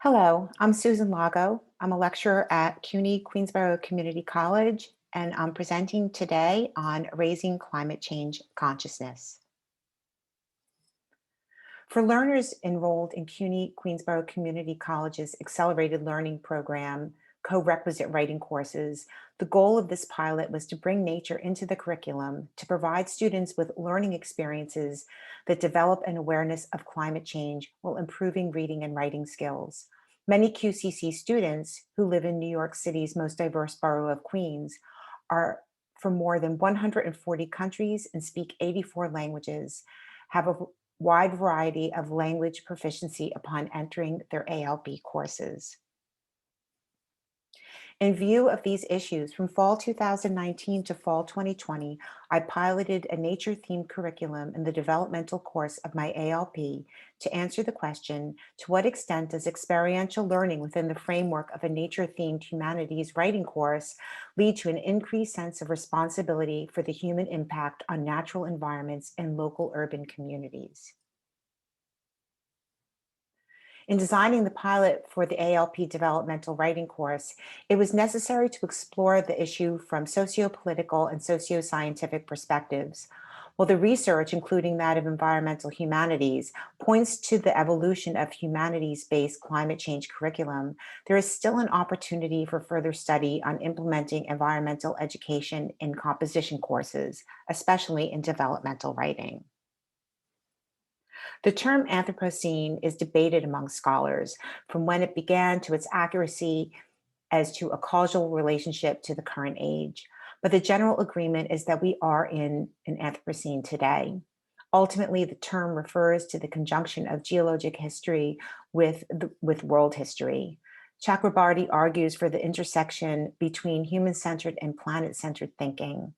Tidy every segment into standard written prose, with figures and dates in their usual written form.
Hello, I'm Susan Lago. I'm a lecturer at CUNY Queensborough Community College, and I'm presenting today on raising climate change consciousness. For learners enrolled in CUNY Queensborough Community College's Accelerated Learning Program, co-requisite writing courses, the goal of this pilot was to bring nature into the curriculum to provide students with learning experiences that develop an awareness of climate change while improving reading and writing skills. Many QCC students who live in New York City's most diverse borough of Queens are from more than 140 countries and speak 84 languages, have a wide variety of language proficiency upon entering their ALB courses. In view of these issues, from fall 2019 to fall 2020, I piloted a nature-themed curriculum in the developmental course of my ALP to answer the question, to what extent does experiential learning within the framework of a nature-themed humanities writing course lead to an increased sense of responsibility for the human impact on natural environments and local urban communities? In designing the pilot for the ALP developmental writing course, it was necessary to explore the issue from socio-political and socio-scientific perspectives. While the research, including that of environmental humanities, points to the evolution of humanities-based climate change curriculum, there is still an opportunity for further study on implementing environmental education in composition courses, especially in developmental writing. The term Anthropocene is debated among scholars, from when it began to its accuracy as to a causal relationship to the current age. But the general agreement is that we are in an Anthropocene today. Ultimately, the term refers to the conjunction of geologic history with world history. Chakrabarty argues for the intersection between human-centered and planet-centered thinking.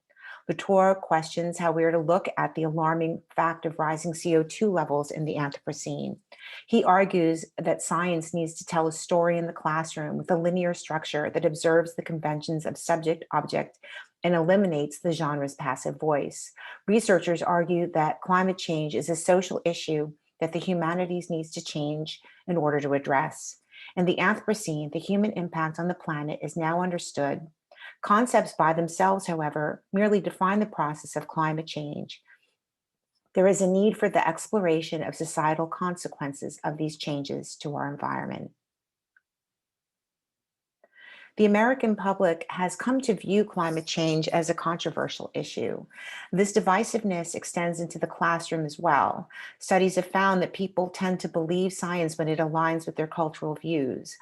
Latour questions how we are to look at the alarming fact of rising CO2 levels in the Anthropocene. He argues that science needs to tell a story in the classroom with a linear structure that observes the conventions of subject-object and eliminates the genre's passive voice. Researchers argue that climate change is a social issue that the humanities needs to change in order to address. In the Anthropocene, the human impact on the planet is now understood. Concepts by themselves, however, merely define the process of climate change. There is a need for the exploration of societal consequences of these changes to our environment. The American public has come to view climate change as a controversial issue. This divisiveness extends into the classroom as well. Studies have found that people tend to believe science when it aligns with their cultural views.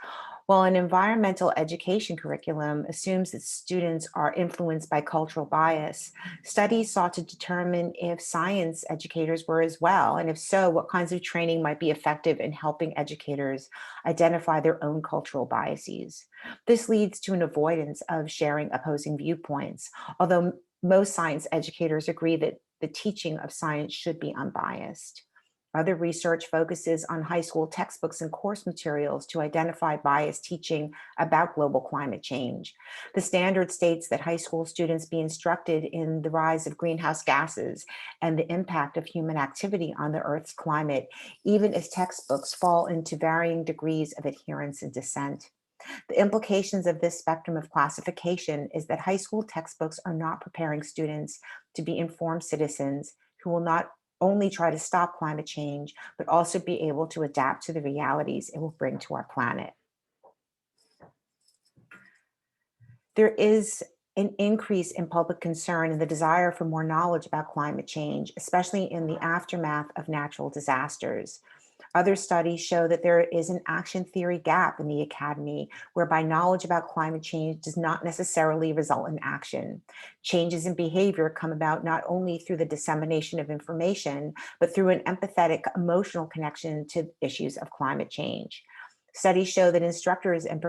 While an environmental education curriculum assumes that students are influenced by cultural bias, studies sought to determine if science educators were as well, and if so, what kinds of training might be effective in helping educators identify their own cultural biases. This leads to an avoidance of sharing opposing viewpoints, although most science educators agree that the teaching of science should be unbiased. Other research focuses on high school textbooks and course materials to identify biased teaching about global climate change. The standard states that high school students be instructed in the rise of greenhouse gases and the impact of human activity on the Earth's climate, even as textbooks fall into varying degrees of adherence and dissent. The implications of this spectrum of classification is that high school textbooks are not preparing students to be informed citizens who will not only try to stop climate change, but also be able to adapt to the realities it will bring to our planet. There is an increase in public concern and the desire for more knowledge about climate change, especially in the aftermath of natural disasters. Other studies show that there is an action theory gap in the academy, whereby knowledge about climate change does not necessarily result in action. Changes in behavior come about not only through the dissemination of information, but through an empathetic, emotional connection to issues of climate change. Studies show that instructors and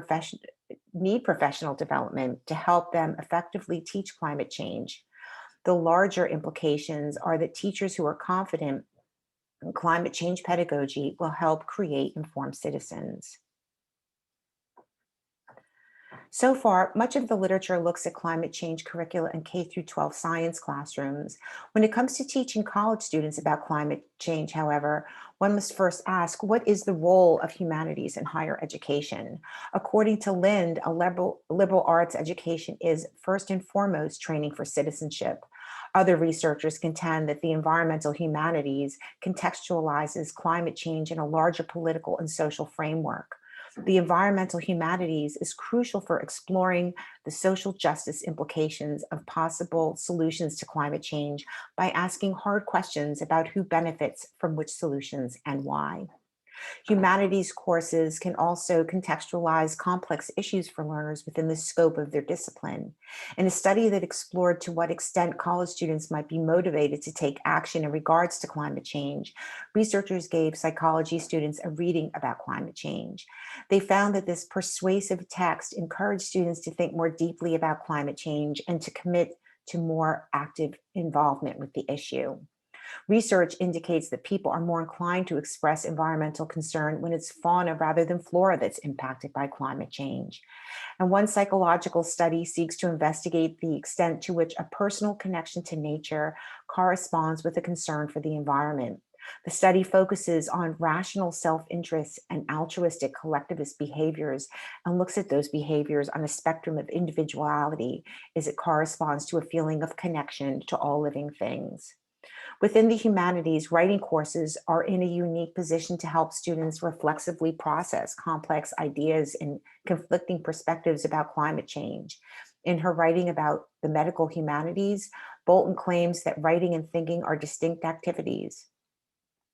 need professional development to help them effectively teach climate change. The larger implications are that teachers who are confident in climate change pedagogy will help create informed citizens. So far, much of the literature looks at climate change curricula in K through 12 science classrooms. When it comes to teaching college students about climate change, however, one must first ask, what is the role of humanities in higher education? According to Lind, a liberal arts education is first and foremost training for citizenship. Other researchers contend that the environmental humanities contextualizes climate change in a larger political and social framework. The environmental humanities is crucial for exploring the social justice implications of possible solutions to climate change by asking hard questions about who benefits from which solutions and why. Humanities courses can also contextualize complex issues for learners within the scope of their discipline. In a study that explored to what extent college students might be motivated to take action in regards to climate change, researchers gave psychology students a reading about climate change. They found that this persuasive text encouraged students to think more deeply about climate change and to commit to more active involvement with the issue. Research indicates that people are more inclined to express environmental concern when it's fauna rather than flora that's impacted by climate change. And one psychological study seeks to investigate the extent to which a personal connection to nature corresponds with a concern for the environment. The study focuses on rational self-interest and altruistic collectivist behaviors and looks at those behaviors on a spectrum of individuality as it corresponds to a feeling of connection to all living things. Within the humanities, writing courses are in a unique position to help students reflexively process complex ideas and conflicting perspectives about climate change. In her writing about the medical humanities, Bolton claims that writing and thinking are distinct activities.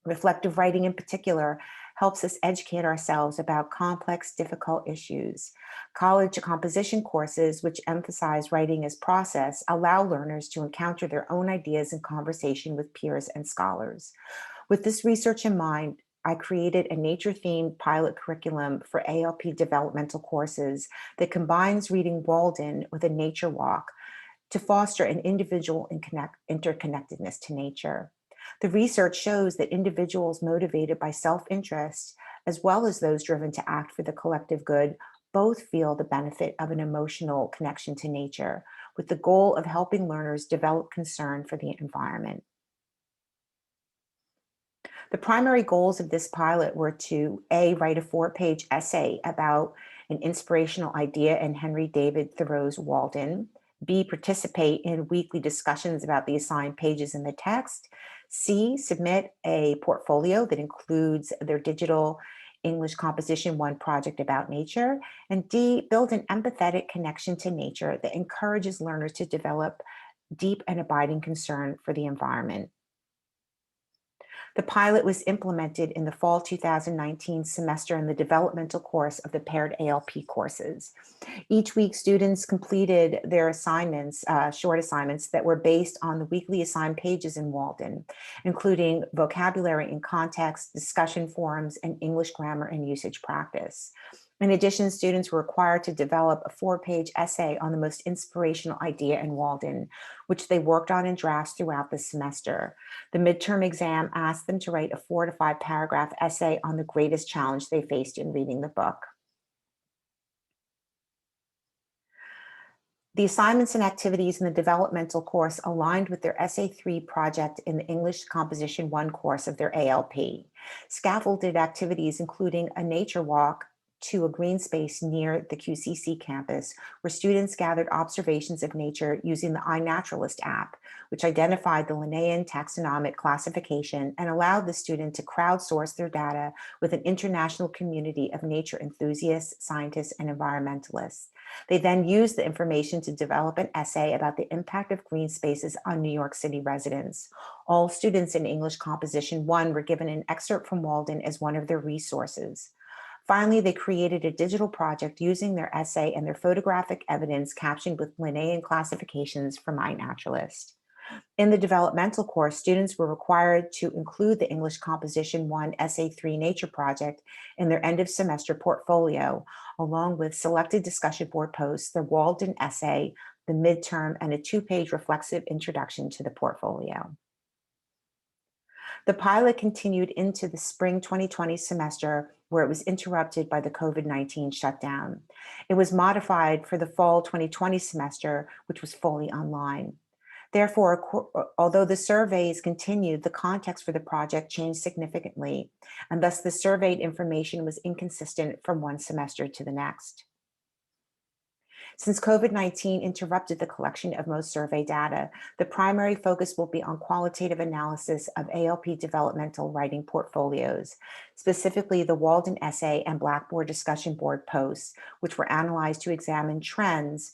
Reflective writing, in particular, helps us educate ourselves about complex, difficult issues. College composition courses, which emphasize writing as process, allow learners to encounter their own ideas in conversation with peers and scholars. With this research in mind, I created a nature-themed pilot curriculum for ALP developmental courses that combines reading Walden with a nature walk to foster an individual interconnectedness to nature. The research shows that individuals motivated by self-interest, as well as those driven to act for the collective good, both feel the benefit of an emotional connection to nature, with the goal of helping learners develop concern for the environment. The primary goals of this pilot were to A, write a 4-page essay about an inspirational idea in Henry David Thoreau's Walden, B, participate in weekly discussions about the assigned pages in the text, C, submit a portfolio that includes their digital English Composition 1 project about nature, and D, build an empathetic connection to nature that encourages learners to develop deep and abiding concern for the environment. The pilot was implemented in the fall 2019 semester in the developmental course of the paired ALP courses. Each week, students completed their assignments, short assignments that were based on the weekly assigned pages in Walden, including vocabulary and context, discussion forums, and English grammar and usage practice. In addition, students were required to develop a 4-page essay on the most inspirational idea in Walden, which they worked on in drafts throughout the semester. The midterm exam asked them to write a 4 to 5 paragraph essay on the greatest challenge they faced in reading the book. The assignments and activities in the developmental course aligned with their Essay 3 project in the English Composition 1 course of their ALP. Scaffolded activities including a nature walk to a green space near the QCC campus, where students gathered observations of nature using the iNaturalist app, which identified the Linnaean taxonomic classification and allowed the student to crowdsource their data with an international community of nature enthusiasts, scientists, and environmentalists. They then used the information to develop an essay about the impact of green spaces on New York City residents. All students in English Composition 1 were given an excerpt from Walden as one of their resources. Finally, they created a digital project using their essay and their photographic evidence captioned with Linnaean classifications from iNaturalist. In the developmental course, students were required to include the English Composition 1 Essay 3 Nature project in their end of semester portfolio, along with selected discussion board posts, their Walden essay, the midterm, and a 2-page reflexive introduction to the portfolio. The pilot continued into the spring 2020 semester where it was interrupted by the COVID-19 shutdown. It was modified for the fall 2020 semester, which was fully online. Therefore, although the surveys continued, the context for the project changed significantly, and thus the surveyed information was inconsistent from one semester to the next. Since COVID-19 interrupted the collection of most survey data, the primary focus will be on qualitative analysis of ALP developmental writing portfolios, specifically the Walden essay and Blackboard discussion board posts, which were analyzed to examine trends,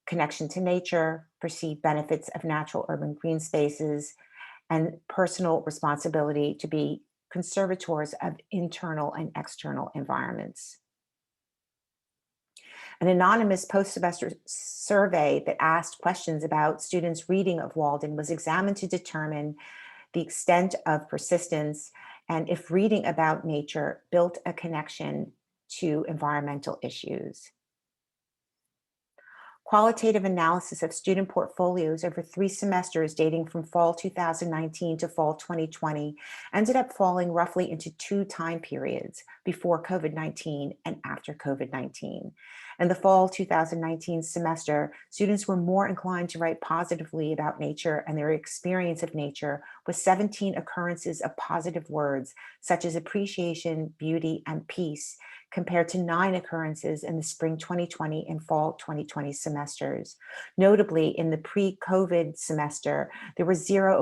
connection to nature, perceived benefits of natural urban green spaces, and personal responsibility to be conservators of internal and external environments. An anonymous post-semester survey that asked questions about students' reading of Walden was examined to determine the extent of persistence and if reading about nature built a connection to environmental issues. Qualitative analysis of student portfolios over 3 semesters dating from fall 2019 to fall 2020 ended up falling roughly into 2 time periods, before COVID-19 and after COVID-19. In the fall 2019 semester, students were more inclined to write positively about nature and their experience of nature, with 17 occurrences of positive words such as appreciation, beauty, and peace, compared to 9 occurrences in the spring 2020 and fall 2020 semesters. Notably, in the pre-COVID semester, there were 0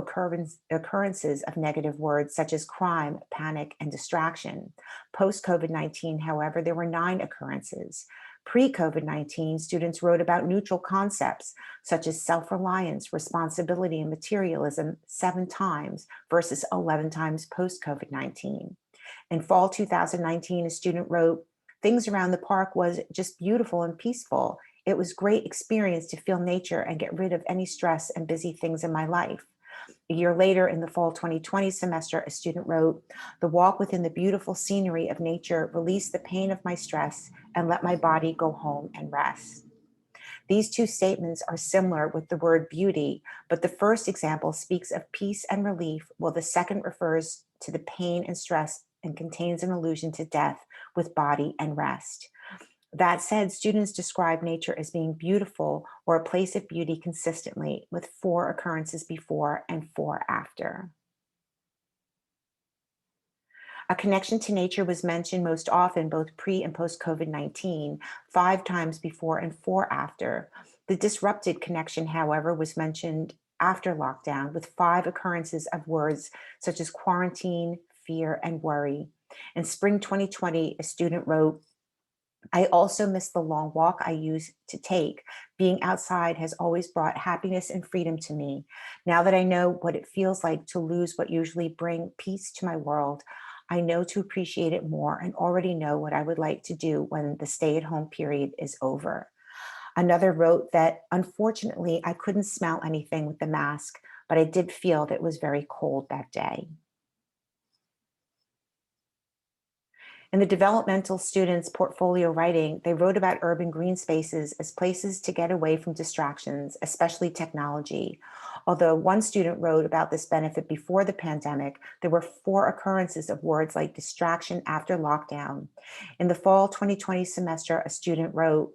occurrences of negative words such as crime, panic, and distraction. Post-COVID-19, however, there were 9 occurrences. Pre-COVID-19, students wrote about neutral concepts such as self-reliance, responsibility, and materialism 7 times versus 11 times post-COVID-19. In fall 2019, a student wrote, "Things around the park was just beautiful and peaceful. It was great experience to feel nature and get rid of any stress and busy things in my life." A year later, in the fall 2020 semester, a student wrote, "The walk within the beautiful scenery of nature released the pain of my stress and let my body go home and rest." These 2 statements are similar with the word beauty, but the first example speaks of peace and relief, while the second refers to the pain and stress and contains an allusion to death with body and rest. That said, students describe nature as being beautiful or a place of beauty consistently, with 4 occurrences before and 4 after. A connection to nature was mentioned most often both pre and post COVID-19, 5 times before and 4 after. The disrupted connection, however, was mentioned after lockdown, with 5 occurrences of words such as quarantine, fear, and worry. In spring 2020, a student wrote, "I also miss the long walk I used to take. Being outside has always brought happiness and freedom to me. Now that I know what it feels like to lose what usually bring peace to my world, I know to appreciate it more and already know what I would like to do when the stay-at-home period is over." Another wrote that, "Unfortunately, I couldn't smell anything with the mask, but I did feel that it was very cold that day." In the developmental students' portfolio writing, they wrote about urban green spaces as places to get away from distractions, especially technology. Although one student wrote about this benefit before the pandemic, there were 4 occurrences of words like distraction after lockdown. In the fall 2020 semester, a student wrote,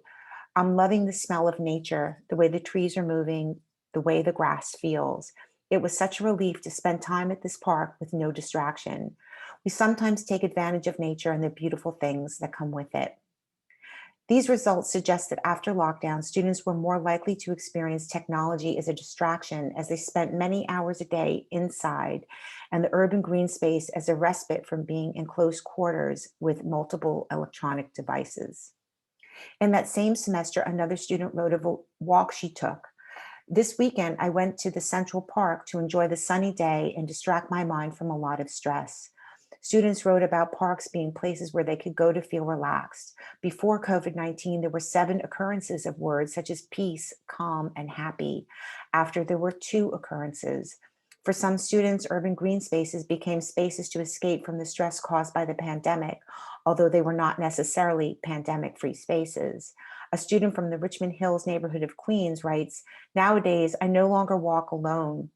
"I'm loving the smell of nature, the way the trees are moving, the way the grass feels. It was such a relief to spend time at this park with no distraction. We sometimes take advantage of nature and the beautiful things that come with it." These results suggest that after lockdown, students were more likely to experience technology as a distraction as they spent many hours a day inside, and the urban green space as a respite from being in close quarters with multiple electronic devices. In that same semester, another student wrote of a walk she took. "This weekend, I went to the Central Park to enjoy the sunny day and distract my mind from a lot of stress." Students wrote about parks being places where they could go to feel relaxed. Before COVID-19, there were 7 occurrences of words such as peace, calm, and happy. After, there were 2 occurrences. For some students, urban green spaces became spaces to escape from the stress caused by the pandemic, although they were not necessarily pandemic-free spaces. A student from the Richmond Hills neighborhood of Queens writes, "Nowadays, I no longer walk alone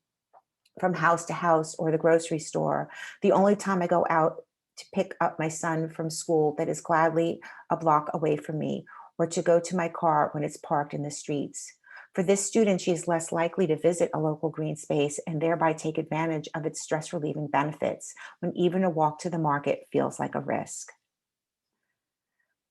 from house to house or the grocery store. The only time I go out to pick up my son from school that is gladly a block away from me, or to go to my car when it's parked in the streets. For this student, she is less likely to visit a local green space and thereby take advantage of its stress relieving benefits when even a walk to the market feels like a risk.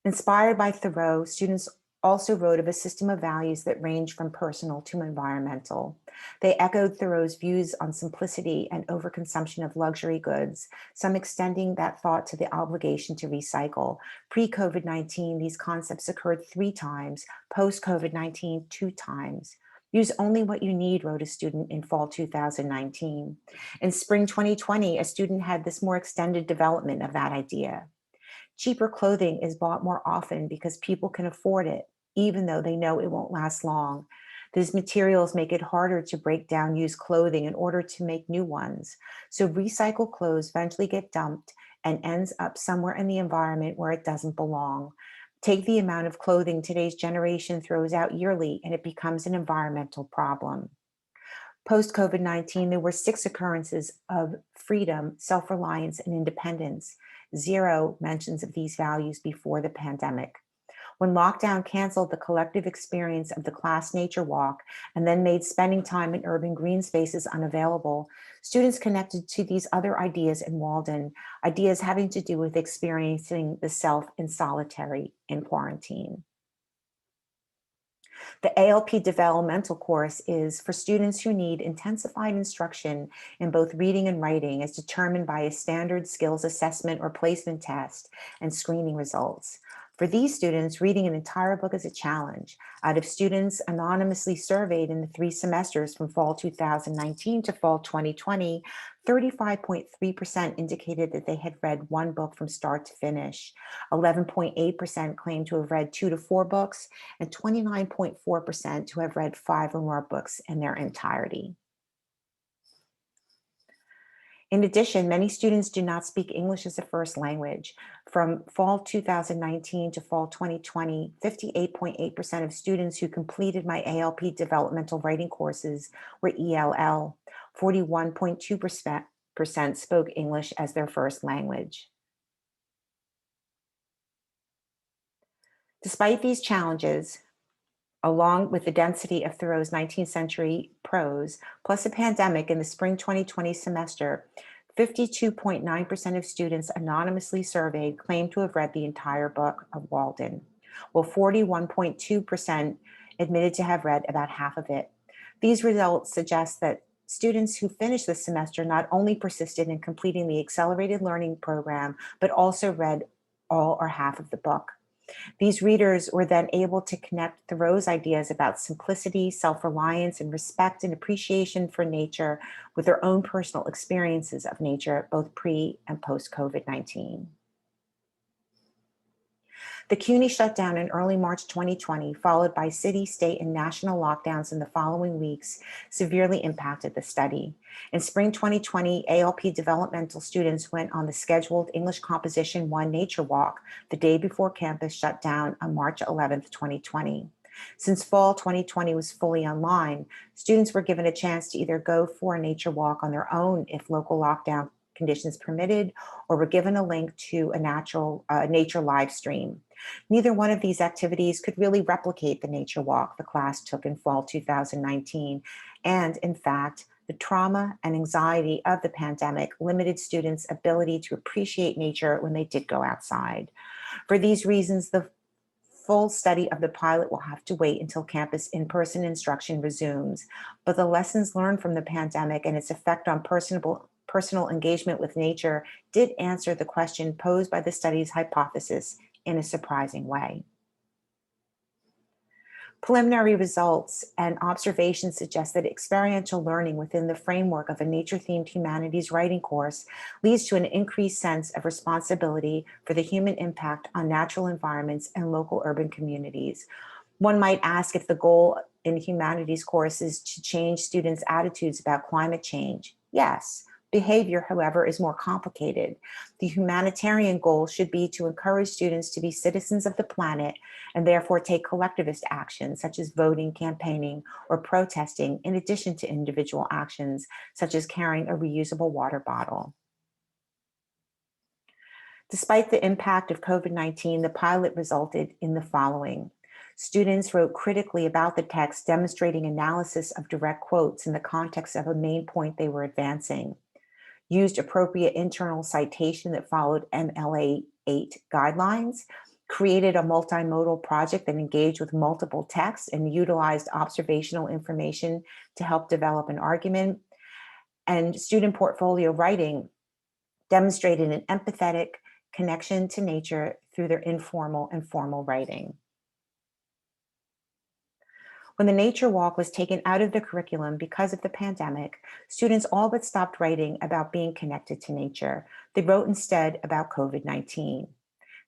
Inspired by Thoreau, students also wrote of a system of values that range from personal to environmental. They echoed Thoreau's views on simplicity and overconsumption of luxury goods, some extending that thought to the obligation to recycle. Pre-COVID 19, these concepts occurred 3 times, post-COVID 19, 2 times. Use only what you need, wrote a student in fall 2019. In spring 2020, a student had this more extended development of that idea. Cheaper clothing is bought more often because people can afford it, even though they know it won't last long. These materials make it harder to break down used clothing in order to make new ones. So recycled clothes eventually get dumped and ends up somewhere in the environment where it doesn't belong. Take the amount of clothing today's generation throws out yearly, and it becomes an environmental problem. Post COVID 19, there were 6 occurrences of freedom, self reliance, and independence. 0 mentions of these values before the pandemic. When lockdown canceled the collective experience of the class nature walk and then made spending time in urban green spaces unavailable, students connected to these other ideas in Walden, ideas having to do with experiencing the self in solitary in quarantine. The ALP developmental course is for students who need intensified instruction in both reading and writing as determined by a standard skills assessment or placement test and screening results. For these students, reading an entire book is a challenge. Out of students anonymously surveyed in the 3 semesters from fall 2019 to fall 2020, 35.3% indicated that they had read 1 book from start to finish. 11.8% claimed to have read 2 to 4 books, and 29.4% to have read 5 or more books in their entirety. In addition, many students do not speak English as a first language. From fall 2019 to fall 2020, 58.8% of students who completed my ALP developmental writing courses were ELL. 41.2% spoke English as their first language. Despite these challenges, along with the density of Thoreau's 19th century prose, plus a pandemic in the spring 2020 semester, 52.9% of students anonymously surveyed claimed to have read the entire book of Walden, while 41.2% admitted to have read about half of it. These results suggest that students who finished the semester not only persisted in completing the accelerated learning program, but also read all or half of the book. These readers were then able to connect Thoreau's ideas about simplicity, self-reliance, and respect and appreciation for nature with their own personal experiences of nature, both pre and post-COVID-19. The CUNY shutdown in early March 2020, followed by city, state, and national lockdowns in the following weeks, severely impacted the study. In spring 2020, ALP developmental students went on the scheduled English Composition 1 nature walk the day before campus shut down on March 11th, 2020. Since fall 2020 was fully online, students were given a chance to either go for a nature walk on their own if local lockdown conditions permitted, or were given a link to a nature live stream. Neither one of these activities could really replicate the nature walk the class took in fall 2019. And in fact, the trauma and anxiety of the pandemic limited students' ability to appreciate nature when they did go outside. For these reasons, the full study of the pilot will have to wait until campus in-person instruction resumes. But the lessons learned from the pandemic and its effect on personal engagement with nature did answer the question posed by the study's hypothesis in a surprising way. Preliminary results and observations suggest that experiential learning within the framework of a nature-themed humanities writing course leads to an increased sense of responsibility for the human impact on natural environments and local urban communities. One might ask if the goal in humanities course is to change students' attitudes about climate change. Yes. Behavior, however, is more complicated. The humanitarian goal should be to encourage students to be citizens of the planet and therefore take collectivist actions such as voting, campaigning, or protesting, in addition to individual actions such as carrying a reusable water bottle. Despite the impact of COVID-19, the pilot resulted in the following. Students wrote critically about the text, demonstrating analysis of direct quotes in the context of a main point they were advancing, used appropriate internal citation that followed MLA 8 guidelines, created a multimodal project that engaged with multiple texts and utilized observational information to help develop an argument, and student portfolio writing demonstrated an empathetic connection to nature through their informal and formal writing. When the nature walk was taken out of the curriculum because of the pandemic, students all but stopped writing about being connected to nature. They wrote instead about COVID-19.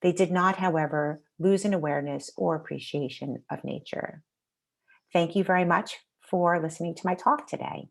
They did not, however, lose an awareness or appreciation of nature. Thank you very much for listening to my talk today.